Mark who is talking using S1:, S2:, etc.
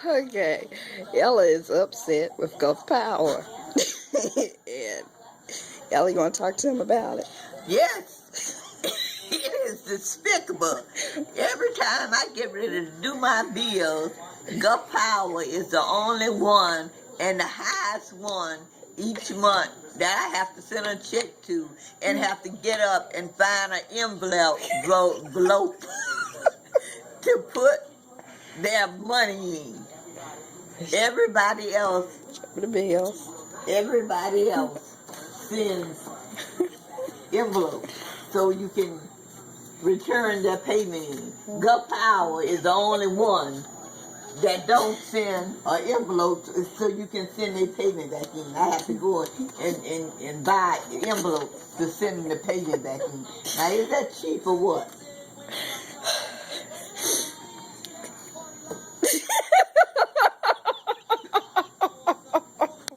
S1: Okay, Ella is upset with Gulf Power. And Ella, you want to talk to him about it?
S2: Yes, it is despicable. Every time I get ready to do my bills, Gulf Power is the only one and the highest one each month that I have to send a check to and have to get up and find an envelope to put their money in. Everybody else
S1: The bills.
S2: Everybody else sends envelopes so you can return their payment in. Gulf Power is the only one that don't send an envelope so you can send their payment back in. I have to go and buy envelopes to send the payment back in. Now, is that cheap or what?